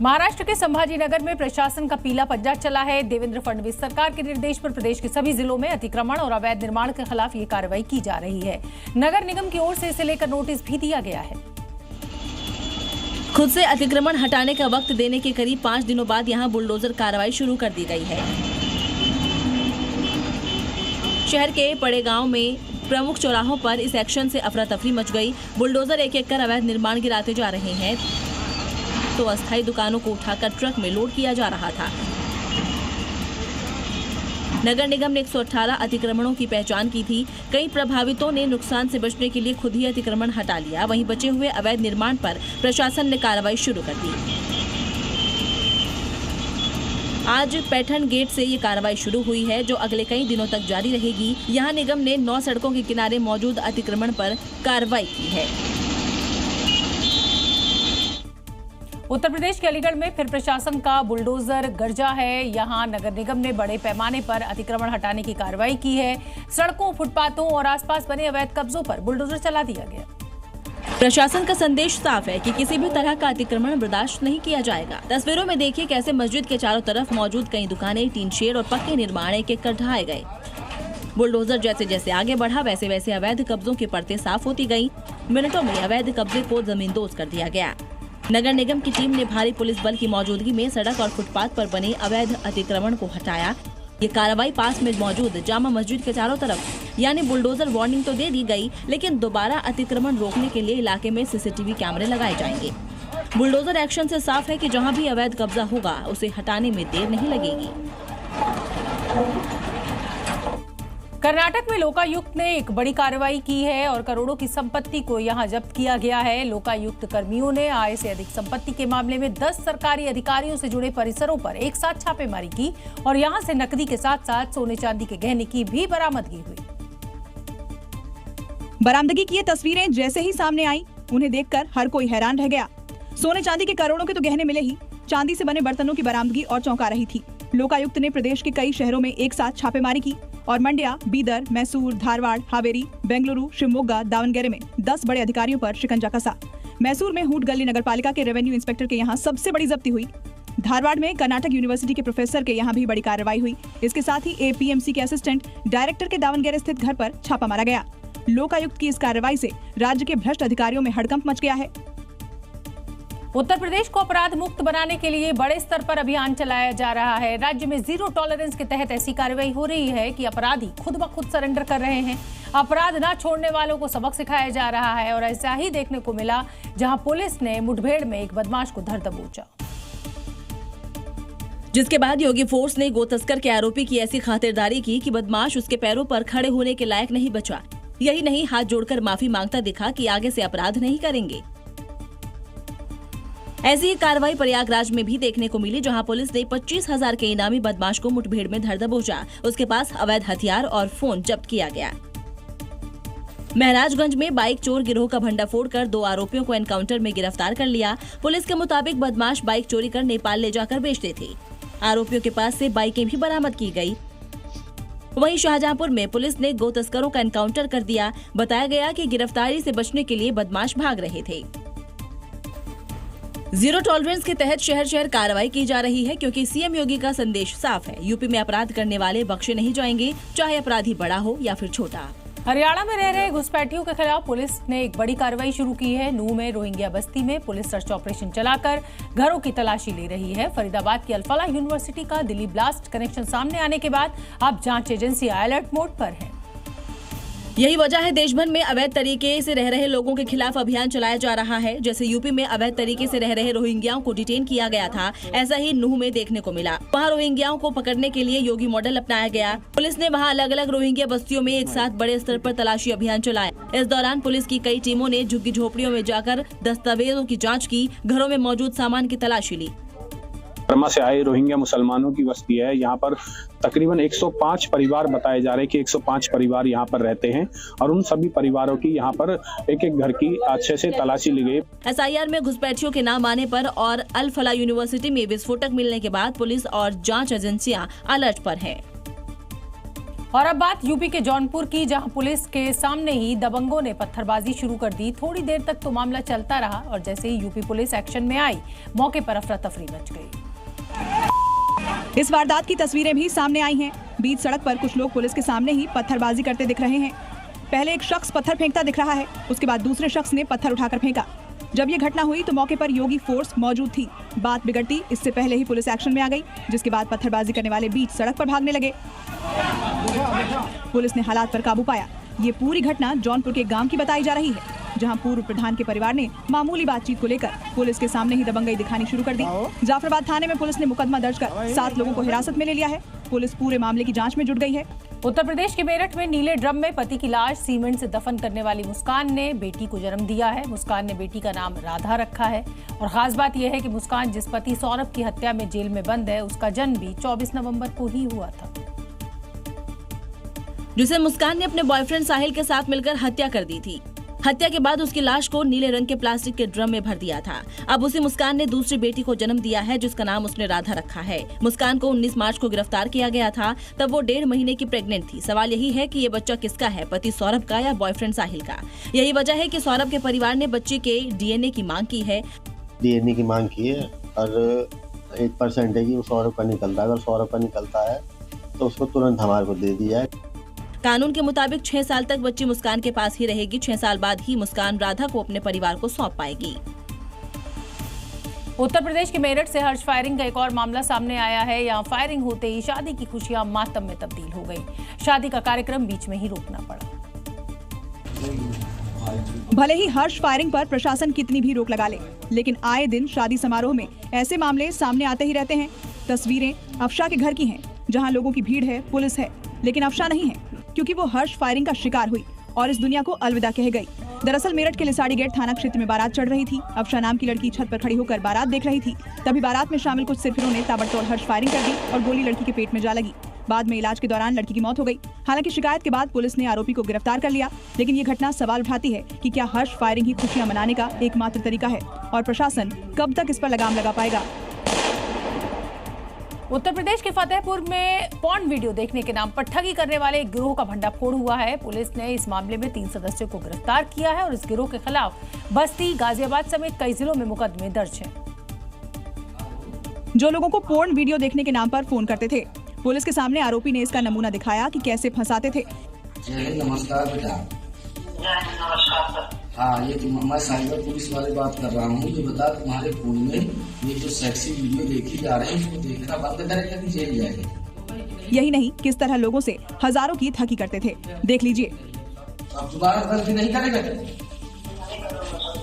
महाराष्ट्र के संभाजीनगर में प्रशासन का पीला पंजा चला है। देवेंद्र फडणवीस सरकार के निर्देश पर प्रदेश के सभी जिलों में अतिक्रमण और अवैध निर्माण के खिलाफ ये कार्रवाई की जा रही है। नगर निगम की ओर से इसे लेकर नोटिस भी दिया गया है। खुद से अतिक्रमण हटाने का वक्त देने के करीब 5 दिनों बाद यहां बुलडोजर कार्रवाई शुरू कर दी गई है। शहर के बड़े गांव में प्रमुख चौराहों पर इस एक्शन से अफरा तफरी मच गई। बुलडोजर एक एक कर अवैध निर्माण गिराते जा रहे हैं, तो अस्थायी दुकानों को उठाकर ट्रक में लोड किया जा रहा था। नगर निगम ने 118 अतिक्रमणों की पहचान की थी। कई प्रभावितों ने नुकसान से बचने के लिए खुद ही अतिक्रमण हटा लिया। वहीं बचे हुए अवैध निर्माण पर प्रशासन ने कार्रवाई शुरू कर दी। आज पैठन गेट से ये कार्रवाई शुरू हुई है, जो अगले कई दिनों तक जारी रहेगी। यहाँ निगम ने 9 सड़कों के किनारे मौजूद अतिक्रमण पर कार्रवाई की है। उत्तर प्रदेश के अलीगढ़ में फिर प्रशासन का बुलडोजर गरजा है। यहां नगर निगम ने बड़े पैमाने पर अतिक्रमण हटाने की कार्रवाई की है। सड़कों, फुटपाथों और आसपास बने अवैध कब्जों पर बुलडोजर चला दिया गया। प्रशासन का संदेश साफ है कि किसी भी तरह का अतिक्रमण बर्दाश्त नहीं किया जाएगा। तस्वीरों में देखिए कैसे मस्जिद के चारों तरफ मौजूद कई दुकानें, टीन शेड और पक्के निर्माण एक एक कर ढहाए गए। बुलडोजर जैसे जैसे आगे बढ़ा वैसे वैसे अवैध कब्जों की परतें साफ होती गयी। मिनटों में अवैध कब्जे को जमींदोज कर दिया गया। नगर निगम की टीम ने भारी पुलिस बल की मौजूदगी में सड़क और फुटपाथ पर बने अवैध अतिक्रमण को हटाया। ये कार्रवाई पास में मौजूद जामा मस्जिद के चारों तरफ यानी बुलडोजर वार्निंग तो दे दी गई, लेकिन दोबारा अतिक्रमण रोकने के लिए इलाके में सीसीटीवी कैमरे लगाए जाएंगे। बुलडोजर एक्शन से साफ है कि जहां भी अवैध कब्जा होगा उसे हटाने में देर नहीं लगेगी। कर्नाटक में लोकायुक्त ने एक बड़ी कार्रवाई की है और करोड़ों की संपत्ति को यहां जब्त किया गया है। लोकायुक्त कर्मियों ने आय से अधिक संपत्ति के मामले में 10 सरकारी अधिकारियों से जुड़े परिसरों पर एक साथ छापेमारी की और यहां से नकदी के साथ साथ सोने चांदी के गहने की भी बरामदगी हुई। बरामदगी की ये तस्वीरें जैसे ही सामने आई, उन्हें देखकर हर कोई हैरान रह गया। सोने चांदी के करोड़ों के तो गहने मिले ही, चांदी से बने बर्तनों की बरामदगी और चौंका रही थी। लोकायुक्त ने प्रदेश के कई शहरों में एक साथ छापेमारी की और मंड्या, बीदर, मैसूर, धारवाड़, हावेरी, बेंगलुरु, शिवमोगा, दावनगेरे में 10 बड़े अधिकारियों पर शिकंजा कसा। मैसूर में हूट गली नगर पालिका के रेवेन्यू इंस्पेक्टर के यहाँ सबसे बड़ी जब्ती हुई। धारवाड़ में कर्नाटक यूनिवर्सिटी के प्रोफेसर के यहाँ भी बड़ी कार्रवाई हुई। इसके साथ ही एपीएमसी के असिस्टेंट डायरेक्टर के दावनगेरे स्थित घर पर छापा मारा गया। लोकायुक्त की इस कार्रवाई से राज्य के भ्रष्ट अधिकारियों में हड़कंप मच गया है। उत्तर प्रदेश को अपराध मुक्त बनाने के लिए बड़े स्तर पर अभियान चलाया जा रहा है। राज्य में जीरो टॉलरेंस के तहत ऐसी कार्रवाई हो रही है कि अपराधी खुद ब खुद सरेंडर कर रहे हैं। अपराध न छोड़ने वालों को सबक सिखाया जा रहा है और ऐसा ही देखने को मिला जहां पुलिस ने मुठभेड़ में एक बदमाश को धर दबोचा, जिसके बाद योगी फोर्स ने गो तस्कर के आरोपी की ऐसी खातिरदारी की कि बदमाश उसके पैरों पर खड़े होने के लायक नहीं बचा। यही नहीं, हाथ जोड़कर माफी मांगता दिखा कि आगे से अपराध नहीं करेंगे। ऐसी ही कार्रवाई प्रयागराज में भी देखने को मिली, जहां पुलिस ने 25,000 के इनामी बदमाश को मुठभेड़ में धर दबोचा। उसके पास अवैध हथियार और फोन जब्त किया गया। महराजगंज में बाइक चोर गिरोह का भंडाफोड़ कर 2 आरोपियों को एनकाउंटर में गिरफ्तार कर लिया। पुलिस के मुताबिक बदमाश बाइक चोरी कर नेपाल ले जाकर बेचते थे। आरोपियों के पास से बाइकें भी बरामद की गई। वहीं शाहजहांपुर में पुलिस ने गो तस्करों का एनकाउंटर कर दिया। बताया गया कि गिरफ्तारी से बचने के लिए बदमाश भाग रहे थे। जीरो टॉलरेंस के तहत शहर शहर कार्रवाई की जा रही है, क्योंकि सीएम योगी का संदेश साफ है। यूपी में अपराध करने वाले बख्शे नहीं जाएंगे, चाहे अपराधी बड़ा हो या फिर छोटा। हरियाणा में रह रहे घुसपैठियों के खिलाफ पुलिस ने एक बड़ी कार्रवाई शुरू की है। नूह में रोहिंग्या बस्ती में पुलिस सर्च ऑपरेशन चलाकर घरों की तलाशी ले रही है। फरीदाबाद की अल-फलाह यूनिवर्सिटी का दिल्ली ब्लास्ट कनेक्शन सामने आने के बाद अब जांच एजेंसियां अलर्ट मोड पर है। यही वजह है देश भर में अवैध तरीके से रह रहे लोगों के खिलाफ अभियान चलाया जा रहा है। जैसे यूपी में अवैध तरीके से रह रहे रोहिंग्याओं को डिटेन किया गया था, ऐसा ही नूह में देखने को मिला। वहां रोहिंग्याओं को पकड़ने के लिए योगी मॉडल अपनाया गया। पुलिस ने वहां अलग अलग रोहिंग्या बस्तियों में एक साथ बड़े स्तर पर तलाशी अभियान चलाया। इस दौरान पुलिस की कई टीमों ने झुग्गी झोपड़ियों में जाकर दस्तावेजों की जाँच की, घरों में मौजूद सामान की तलाशी ली। बर्मा से आए रोहिंग्या मुसलमानों की बस्ती है। यहाँ पर तकरीबन 105 परिवार बताए जा रहे हैं कि 105 परिवार यहाँ पर रहते हैं और उन सभी परिवारों की यहाँ पर एक एक घर की अच्छे से तलाशी ली गई। एसआईआर में घुसपैठियों के नाम आने पर और अल-फलाह यूनिवर्सिटी में विस्फोटक मिलने के बाद पुलिस और जांच एजेंसियां अलर्ट पर हैं। और अब बात यूपी के जौनपुर की, जहां पुलिस के सामने ही दबंगों ने पत्थरबाजी शुरू कर दी। थोड़ी देर तक तो मामला चलता रहा और जैसे ही यूपी पुलिस एक्शन में आई, मौके पर अफरा तफरी मच गई। इस वारदात की तस्वीरें भी सामने आई हैं। बीच सड़क पर कुछ लोग पुलिस के सामने ही पत्थरबाजी करते दिख रहे हैं। पहले एक शख्स पत्थर फेंकता दिख रहा है, उसके बाद दूसरे शख्स ने पत्थर उठाकर फेंका। जब ये घटना हुई तो मौके पर योगी फोर्स मौजूद थी। बात बिगड़ती इससे पहले ही पुलिस एक्शन में आ गई, जिसके बाद पत्थरबाजी करने वाले बीच सड़क पर भागने लगे। पुलिस ने हालात पर काबू पाया। ये पूरी घटना जौनपुर के गांव की बताई जा रही है, जहां पूर्व प्रधान के परिवार ने मामूली बातचीत को लेकर पुलिस के सामने ही दबंगई दिखानी शुरू कर दी। जाफराबाद थाने में पुलिस ने मुकदमा दर्ज कर 7 लोगों को हिरासत में ले लिया है। पुलिस पूरे मामले की जांच में जुट गई है। उत्तर प्रदेश के मेरठ में नीले ड्रम में पति की लाश सीमेंट से दफन करने वाली मुस्कान ने बेटी को जन्म दिया है। मुस्कान ने बेटी का नाम राधा रखा है और खास बात यह है कि मुस्कान जिस पति सौरभ की हत्या में जेल में बंद है, उसका जन्म भी 24 नवंबर को ही हुआ था, जिसे मुस्कान ने अपने बॉयफ्रेंड साहिल के साथ मिलकर हत्या कर दी थी। हत्या के बाद उसकी लाश को नीले रंग के प्लास्टिक के ड्रम में भर दिया था। अब उसी मुस्कान ने दूसरी बेटी को जन्म दिया है, जिसका नाम उसने राधा रखा है। मुस्कान को 19 मार्च को गिरफ्तार किया गया था, तब वो 1.5 महीने की प्रेग्नेंट थी। सवाल यही है कि ये बच्चा किसका है, पति सौरभ का या बॉयफ्रेंड साहिल का। यही वजह है कि सौरभ के परिवार ने बच्चे के डीएनए की मांग की है। डीएनए की मांग की है और 1% है कि वो सौरभ का निकलता है। अगर सौरभ का निकलता है तो उसको तुरंत हमारे को दे दिया है। कानून के मुताबिक 6 साल तक बच्ची मुस्कान के पास ही रहेगी। 6 साल बाद ही मुस्कान राधा को अपने परिवार को सौंप पाएगी। उत्तर प्रदेश के मेरठ से हर्ष फायरिंग का एक और मामला सामने आया है। यहाँ फायरिंग होते ही शादी की खुशियां मातम में तब्दील हो गई। शादी का कार्यक्रम बीच में ही रोकना पड़ा। भले ही हर्ष फायरिंग पर प्रशासन कितनी भी रोक लगा ले, लेकिन आए दिन शादी समारोह में ऐसे मामले सामने आते ही रहते हैं। तस्वीरें अफशा के घर की हैं, जहां लोगों की भीड़ है, पुलिस है, लेकिन अफशा नहीं है, क्योंकि वो हर्ष फायरिंग का शिकार हुई और इस दुनिया को अलविदा कह गई। दरअसल मेरठ के लिसाड़ी गेट थाना क्षेत्र में बारात चढ़ रही थी। अफशा नाम की लड़की छत पर खड़ी होकर बारात देख रही थी। तभी बारात में शामिल कुछ सिरफिरों ने ताबड़तोड़ हर्ष फायरिंग कर दी और गोली लड़की के पेट में जा लगी। बाद में इलाज के दौरान लड़की की मौत हो गई। हालांकि शिकायत के बाद पुलिस ने आरोपी को गिरफ्तार कर लिया, लेकिन ये घटना सवाल उठाती है कि क्या हर्ष फायरिंग ही खुशियां मनाने का एकमात्र तरीका है और प्रशासन कब तक इस पर लगाम लगा पाएगा। उत्तर प्रदेश के फतेहपुर में पॉर्न वीडियो देखने के नाम पर ठगी करने वाले एक गिरोह का भंडाफोड़ हुआ है। पुलिस ने इस मामले में 3 सदस्यों को गिरफ्तार किया है और इस गिरोह के खिलाफ बस्ती, गाजियाबाद समेत कई जिलों में मुकदमे दर्ज हैं। जो लोगों को पोर्न वीडियो देखने के नाम पर फोन करते थे, पुलिस के सामने आरोपी ने इसका नमूना दिखाया कि कैसे फंसाते थे। नमस्कार बेटा। हाँ, ये मैं साइबर पुलिस वाले बात कर रहा हूँ। ये बता, तुम्हारे फोन में ये जो सेक्सी वीडियो देखी जा रही है, इसको देखना बंद करेगा कि जेल जाएगा। यही नहीं, किस तरह लोगों से हजारों की ठगी करते थे, देख लीजिए। अब दोबारा गलती नहीं करेगा,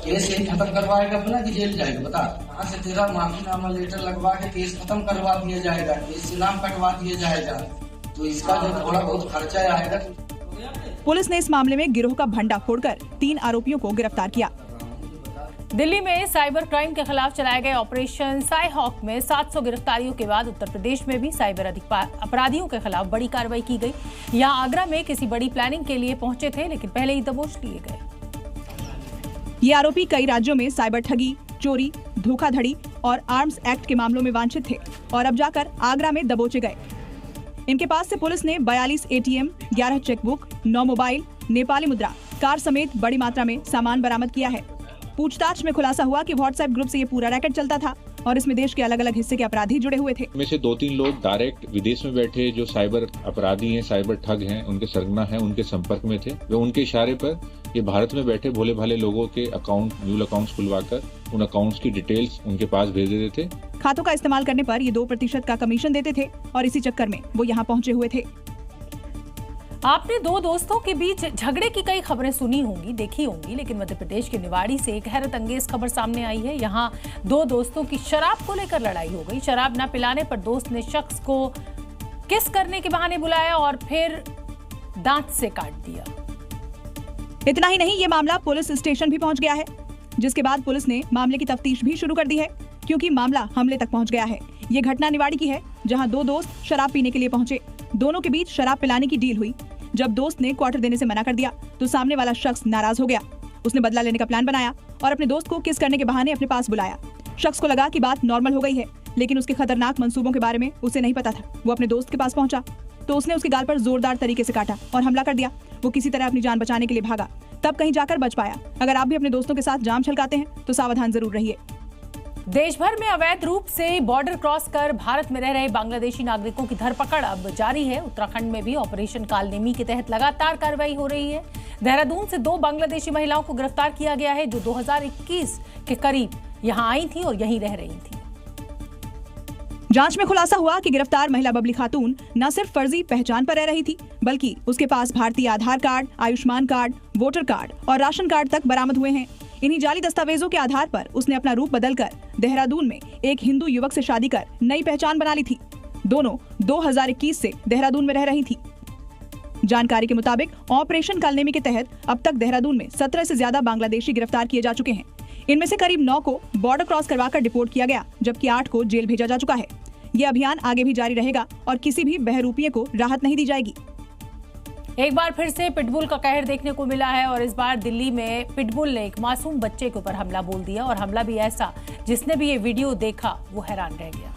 केस यही खत्म करवाएगा अपना कि जेल जाएगा। बता, कहाँ से तेरा माफीनामा लेटर लगवा के केस खत्म करवा दिया जाएगा, केस से नाम कटवा दिया जाएगा, तो इसका जो थोड़ा बहुत खर्चा आएगा। पुलिस ने इस मामले में गिरोह का भंडा फोड़कर 3 आरोपियों को गिरफ्तार किया। दिल्ली में साइबर क्राइम के खिलाफ चलाए गए ऑपरेशन साई हॉक में 700 गिरफ्तारियों के बाद उत्तर प्रदेश में भी साइबर अपराधियों के खिलाफ बड़ी कार्रवाई की गई। यहां आगरा में किसी बड़ी प्लानिंग के लिए पहुंचे थे, लेकिन पहले ही दबोच लिए गए। ये आरोपी कई राज्यों में साइबर ठगी, चोरी, धोखाधड़ी और आर्म्स एक्ट के मामलों में वांछित थे और अब जाकर आगरा में दबोचे गए। इनके पास से पुलिस ने 42 एटीएम, 11 चेकबुक, 9 मोबाइल, नेपाली मुद्रा, कार समेत बड़ी मात्रा में सामान बरामद किया है। पूछताछ में खुलासा हुआ कि व्हाट्सएप ग्रुप से ये पूरा रैकेट चलता था और इसमें देश के अलग अलग हिस्से के अपराधी जुड़े हुए थे। में से 2-3 लोग डायरेक्ट विदेश में बैठे जो साइबर अपराधी हैं, साइबर ठग हैं, उनके सरगना हैं, उनके संपर्क में थे। वे उनके इशारे पर ये भारत में बैठे भोले भाले लोगों के अकाउंट, न्यूल अकाउंट्स खुलवाकर उन अकाउंट्स की डिटेल्स उनके पास भेज देते थे। खातों का इस्तेमाल करने पर ये 2% का कमीशन देते थे और इसी चक्कर में वो यहाँ पहुँचे हुए थे। आपने 2 दोस्तों के बीच झगड़े की कई खबरें सुनी होंगी, देखी होंगी, लेकिन मध्य प्रदेश के निवाड़ी से एक हैरत अंगेज खबर सामने आई है। यहाँ 2 दोस्तों की शराब को लेकर लड़ाई हो गई। शराब न पिलाने पर दोस्त ने शख्स को किस करने के बहाने बुलाया और फिर दांत से काट दिया। इतना ही नहीं, ये मामला पुलिस स्टेशन भी पहुंच गया है, जिसके बाद पुलिस ने मामले की तफ्तीश भी शुरू कर दी है, क्योंकि मामला हमले तक पहुंच गया है। ये घटना निवाड़ी की है, जहां 2 दोस्त शराब पीने के लिए पहुंचे। दोनों के बीच शराब पिलाने की डील हुई। जब दोस्त ने क्वार्टर देने से मना कर दिया तो सामने वाला शख्स नाराज हो गया। उसने बदला लेने का प्लान बनाया और अपने दोस्त को किस करने के बहाने अपने पास बुलाया। शख्स को लगा कि बात नॉर्मल हो गई है, लेकिन उसके खतरनाक मंसूबों के बारे में उसे नहीं पता था। वो अपने दोस्त के पास पहुंचा तो उसने उसके गाल पर जोरदार तरीके से काटा और हमला कर दिया। वो किसी तरह अपनी जान बचाने के लिए भागा, तब कहीं जाकर बच पाया। अगर आप भी अपने दोस्तों के साथ जाम छलकाते हैं तो सावधान जरूर रहिए। देश भर में अवैध रूप से बॉर्डर क्रॉस कर भारत में रह रहे बांग्लादेशी नागरिकों की धरपकड़ अब जारी है। उत्तराखंड में भी ऑपरेशन कालनेमी के तहत लगातार कार्रवाई हो रही है। देहरादून से 2 बांग्लादेशी महिलाओं को गिरफ्तार किया गया है, जो 2021 के करीब यहां आई थी और यहीं रह रही थी। जांच में खुलासा हुआ कि गिरफ्तार महिला बबली खातून न सिर्फ फर्जी पहचान पर रह रही थी, बल्कि उसके पास भारतीय Aadhaar card, Ayushman card, voter card और राशन कार्ड तक बरामद हुए हैं। इन्हीं जाली दस्तावेजों के आधार पर उसने अपना रूप बदलकर देहरादून में एक हिंदू युवक से शादी कर नई पहचान बना ली थी। दोनों 2021 से देहरादून में रह रही थी। जानकारी के मुताबिक ऑपरेशन कालनेमी के तहत अब तक देहरादून में 17 से ज्यादा बांग्लादेशी गिरफ्तार किए जा चुके हैं। इनमें से करीब 9 को बॉर्डर क्रॉस करवाकर डिपोर्ट किया गया, जबकि 8 को जेल भेजा जा चुका है। ये अभियान आगे भी जारी रहेगा और किसी भी बहरूपिये को राहत नहीं दी जाएगी। एक बार फिर से पिटबुल का कहर देखने को मिला है और इस बार दिल्ली में पिटबुल ने एक मासूम बच्चे के ऊपर हमला बोल दिया और हमला भी ऐसा जिसने भी ये वीडियो देखा वो हैरान रह गया।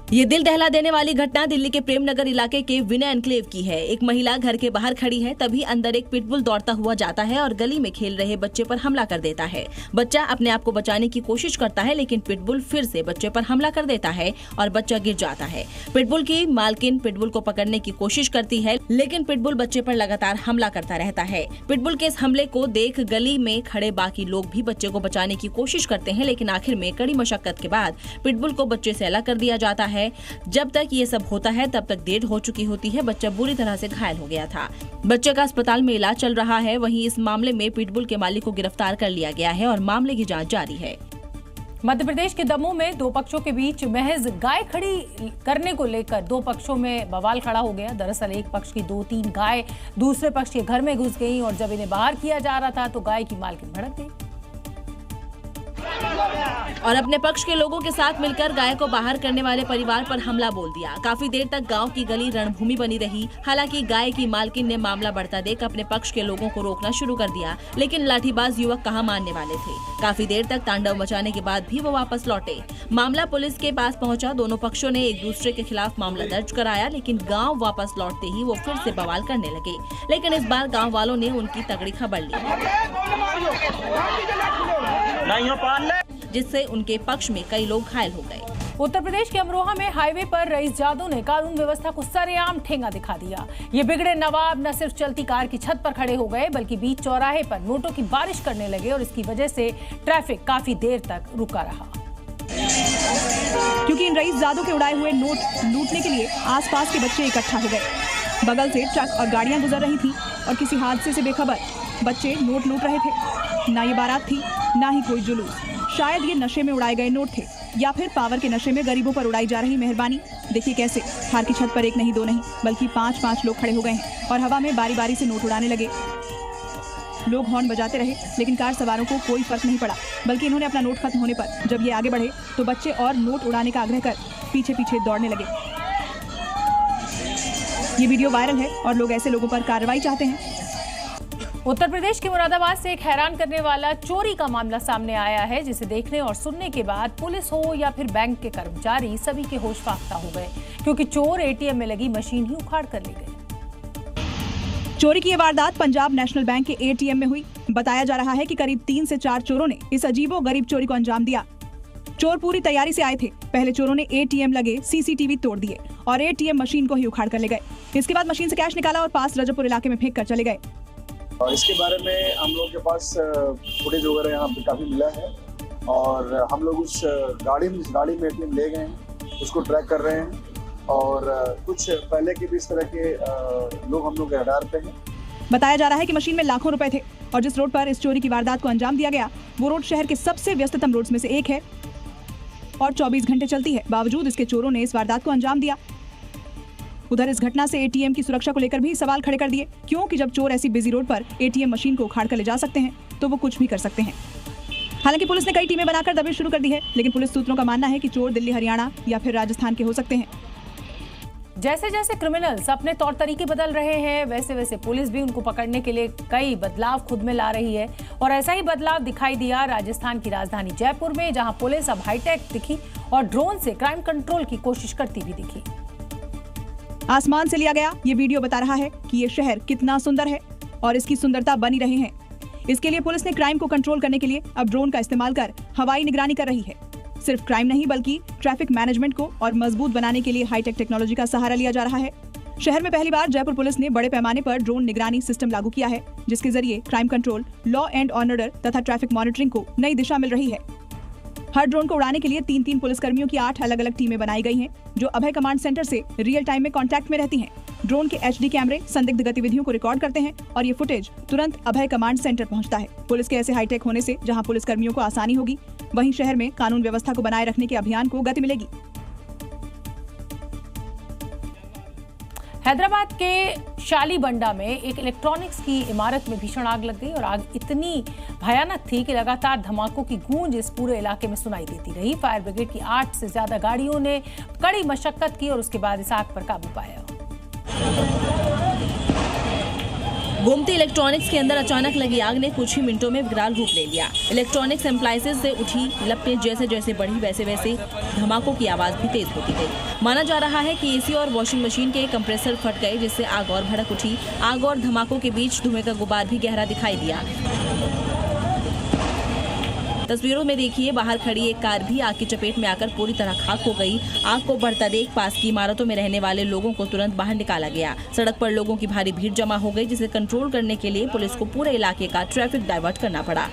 ये दिल दहला देने वाली घटना दिल्ली के प्रेम नगर इलाके के विनय एनक्लेव की है। एक महिला घर के बाहर खड़ी है, तभी अंदर एक पिटबुल दौड़ता हुआ जाता है और गली में खेल रहे बच्चे पर हमला कर देता है। बच्चा अपने आप को बचाने की कोशिश करता है, लेकिन पिटबुल फिर से बच्चे पर हमला कर देता है और बच्चा गिर जाता है। पिटबुल की मालकिन पिटबुल को पकड़ने की कोशिश करती है, लेकिन पिटबुल बच्चे पर लगातार हमला करता रहता है। पिटबुल के इस हमले को देख गली में खड़े बाकी लोग भी बच्चे को बचाने की कोशिश करते हैं, लेकिन आखिर में कड़ी मशक्कत के बाद पिटबुल को बच्चे से अलग कर दिया जाता है। जब तक ये सब होता है तब तक देर हो चुकी होती है। बच्चा बुरी तरह से घायल हो गया था। बच्चे का अस्पताल में इलाज चल रहा है। वहीं इस मामले में पिटबुल के मालिक को गिरफ्तार कर लिया गया है और मामले की जांच जारी है। मध्य प्रदेश के दमोह में दो पक्षों के बीच महज गाय खड़ी करने को लेकर दो पक्षों में बवाल खड़ा हो गया। दरअसल एक पक्ष की 2-3 गाय दूसरे पक्ष के घर में घुस गई और जब इन्हें बाहर किया जा रहा था तो गाय की मालकिन भड़क गई और अपने पक्ष के लोगों के साथ मिलकर गाय को बाहर करने वाले परिवार पर हमला बोल दिया। काफी देर तक गांव की गली रणभूमि बनी रही। हालांकि गाय की मालकिन ने मामला बढ़ता देख अपने पक्ष के लोगों को रोकना शुरू कर दिया, लेकिन लाठीबाज युवक कहां मानने वाले थे। काफी देर तक तांडव मचाने के बाद भी वो वापस लौटे। मामला पुलिस के पास पहुंचा। दोनों पक्षों ने एक दूसरे के खिलाफ मामला दर्ज कराया, लेकिन गाँव वापस लौटते ही वो फिर से बवाल करने लगे। लेकिन इस बार गाँव वालों ने उनकी तगड़ी खबर ली, जिससे उनके पक्ष में कई लोग घायल हो गए। उत्तर प्रदेश के अमरोहा में हाईवे पर रईस जादू ने कानून व्यवस्था को सरेआम ठेंगा दिखा दिया। ये बिगड़े नवाब न सिर्फ चलती कार की छत पर खड़े हो गए बल्कि बीच चौराहे पर नोटों की बारिश करने लगे और इसकी वजह से ट्रैफिक काफी देर तक रुका रहा। क्योंकि इन रईस जादू के उड़ाए हुए नोट लूटने के लिए आसपास के बच्चे इकट्ठा हो गए। बगल से ट्रक और गाड़ियां गुजर रही थी और किसी हादसे से बेखबर बच्चे नोट लूट रहे थे। ना ये बारात थी, ना ही कोई जुलूस। शायद ये नशे में उड़ाए गए नोट थे या फिर पावर के नशे में गरीबों पर उड़ाई जा रही मेहरबानी। देखिए कैसे कार की छत पर एक नहीं दो नहीं बल्कि 5-5 लोग खड़े हो गए हैं और हवा में बारी बारी से नोट उड़ाने लगे। लोग हॉर्न बजाते रहे, लेकिन कार सवारों को कोई फर्क नहीं पड़ा, बल्कि इन्होंने अपना नोट खत्म होने पर जब ये आगे बढ़े तो बच्चे और नोट उड़ाने का आग्रह कर पीछे पीछे दौड़ने लगे। ये वीडियो वायरल है और लोग ऐसे लोगों पर कार्रवाई चाहते हैं। उत्तर प्रदेश के मुरादाबाद से एक हैरान करने वाला चोरी का मामला सामने आया है, जिसे देखने और सुनने के बाद पुलिस हो या फिर बैंक के कर्मचारी सभी के होश फाख्ता हो गए, क्योंकि चोर एटीएम में लगी मशीन ही उखाड़ कर ले गए। चोरी की ये वारदात पंजाब नेशनल बैंक के एटीएम में हुई। बताया जा रहा है कि करीब 3 से 4 चोरों ने इस अजीबोगरीब चोरी को अंजाम दिया। चोर पूरी तैयारी से आए थे। पहले चोरों ने एटीएम लगे सीसीटीवी तोड़ दिए और एटीएम मशीन को ही उखाड़ कर ले गए। इसके बाद मशीन से कैश निकाला और पास रजबपुर इलाके में फेंक कर चले गए। और इसके बारे में हम लोग के पास फुटेज वगैरह यहाँ पे काफी मिला है और हम लोग उस गाड़ी में एटीएम ले गए हैं, उसको ट्रैक कर रहे हैं और कुछ पहले के भी इस तरह के लोग हम लोग के रडार पे हैं। बताया जा रहा है कि मशीन में लाखों रुपए थे और जिस रोड पर इस चोरी की वारदात को अंजाम दिया गया वो रोड शहर के सबसे व्यस्ततम रोड्स में से एक है और 24 घंटे चलती है। बावजूद इसके चोरों ने इस वारदात को अंजाम दिया। उधर इस घटना से एटीएम की सुरक्षा को लेकर भी सवाल खड़े कर दिए, क्योंकि जब चोर ऐसी बिजी रोड पर एटीएम मशीन को उखाड़ कर ले जा सकते हैं तो वो कुछ भी कर सकते हैं। हालांकि पुलिस ने कई टीमें बनाकर दबिश शुरू कर दी है, लेकिन पुलिस सूत्रों का मानना है कि चोर दिल्ली, हरियाणा या फिर राजस्थान के हो सकते हैं। जैसे जैसे क्रिमिनल्स अपने तौर तरीके बदल रहे हैं, वैसे वैसे पुलिस भी उनको पकड़ने के लिए कई बदलाव खुद में ला रही है और ऐसा ही बदलाव दिखाई दिया राजस्थान की राजधानी जयपुर में, जहां पुलिस अब हाईटेक दिखी और ड्रोन से क्राइम कंट्रोल की कोशिश करती भी दिखी। आसमान से लिया गया ये वीडियो बता रहा है कि ये शहर कितना सुंदर है और इसकी सुंदरता बनी रही है। इसके लिए पुलिस ने क्राइम को कंट्रोल करने के लिए अब ड्रोन का इस्तेमाल कर हवाई निगरानी कर रही है। सिर्फ क्राइम नहीं बल्कि ट्रैफिक मैनेजमेंट को और मजबूत बनाने के लिए हाईटेक टेक्नोलॉजी का सहारा लिया जा रहा है। शहर में पहली बार जयपुर पुलिस ने बड़े पैमाने पर ड्रोन निगरानी सिस्टम लागू किया है, जिसके जरिए crime control, law and order तथा ट्रैफिक मॉनिटरिंग को नई दिशा मिल रही है। हर ड्रोन को उड़ाने के लिए 3-3 पुलिसकर्मियों की 8 अलग अलग टीमें बनाई गई हैं, जो अभय कमांड सेंटर से रियल टाइम में कांटेक्ट में रहती हैं। ड्रोन के HD कैमरे संदिग्ध गतिविधियों को रिकॉर्ड करते हैं और ये फुटेज तुरंत अभय कमांड सेंटर पहुंचता है। पुलिस के ऐसे हाईटेक होने से जहां पुलिसकर्मियों को आसानी होगी, वहीं शहर में कानून व्यवस्था को बनाए रखने के अभियान को गति मिलेगी। हैदराबाद के शालीबंडा में एक इलेक्ट्रॉनिक्स की इमारत में भीषण आग लग गई और आग इतनी भयानक थी कि लगातार धमाकों की गूंज इस पूरे इलाके में सुनाई देती रही। फायर ब्रिगेड की 8 से ज्यादा गाड़ियों ने कड़ी मशक्कत की और उसके बाद इस आग पर काबू पाया। गोमती इलेक्ट्रॉनिक्स के अंदर अचानक लगी आग ने कुछ ही मिनटों में विकराल रूप ले लिया। इलेक्ट्रॉनिक्स एप्लायंसेस से उठी लपटें जैसे जैसे बढ़ी वैसे वैसे धमाकों की आवाज भी तेज होती गई। माना जा रहा है कि एसी और वॉशिंग मशीन के कंप्रेसर फट गए, जिससे आग और भड़क उठी। आग और धमाकों के बीच धुएं का गुबार भी गहरा दिखाई दिया। तस्वीरों में देखिए, बाहर खड़ी एक कार भी आग की चपेट में आकर पूरी तरह खाक हो गई। आग को बढ़ता देख पास की इमारतों में रहने वाले लोगों को तुरंत बाहर निकाला गया। सड़क पर लोगों की भारी भीड़ जमा हो गई, जिसे कंट्रोल करने के लिए पुलिस को पूरे इलाके का ट्रैफिक डाइवर्ट करना पड़ा।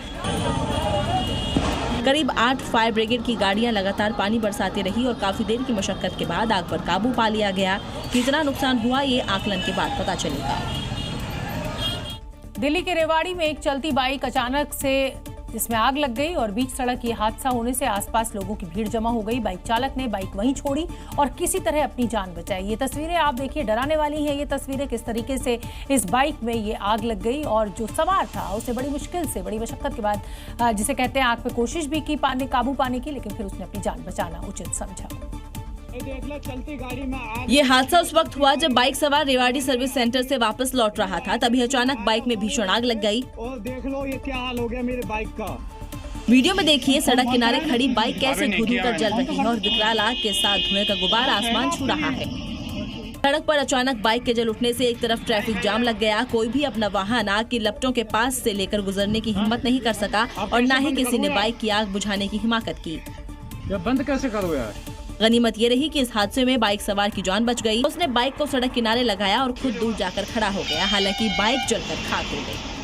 करीब 8 फायर ब्रिगेड की गाड़ियां लगातार पानी बरसाती रही और काफी देर की मशक्कत के बाद आग पर काबू पा लिया गया। कितना नुकसान हुआ ये आकलन के बाद पता चलेगा। दिल्ली के रेवाड़ी में एक चलती बाइक अचानक से जिसमें आग लग गई और बीच सड़क ये हादसा होने से आसपास लोगों की भीड़ जमा हो गई। बाइक चालक ने बाइक वहीं छोड़ी और किसी तरह अपनी जान बचाई। ये तस्वीरें आप देखिए, डराने वाली हैं ये तस्वीरें, किस तरीके से इस बाइक में ये आग लग गई और जो सवार था उसे बड़ी मुश्किल से, बड़ी मशक्कत के बाद जिसे कहते हैं आग पे कोशिश भी की काबू पाने की, लेकिन फिर उसने अपनी जान बचाना उचित समझा। चलती गाड़ी में ये हादसा उस वक्त हुआ जब बाइक सवार रेवाड़ी सर्विस सेंटर से वापस लौट रहा था। तभी अचानक बाइक में भीषण आग लग गई। और देख लो ये क्या हाल हो गया मेरे बाइक का। वीडियो में देखिए, सड़क किनारे खड़ी बाइक कैसे धू कर जल रही है और विकराल आग के साथ धुएं का गुबार आसमान छू रहा है। सड़क पर अचानक बाइक के जल उठने से एक तरफ ट्रैफिक जाम लग गया। कोई भी अपना वाहन आग की लपटों के पास से लेकर गुजरने की हिम्मत नहीं कर सका और न ही किसी ने बाइक की आग बुझाने की हिमाकत की। बंद कैसे करो यार। गनीमत ये रही कि इस हादसे में बाइक सवार की जान बच गई। उसने बाइक को सड़क किनारे लगाया और खुद दूर जाकर खड़ा हो गया। हालांकि बाइक जलकर खाक हो गई।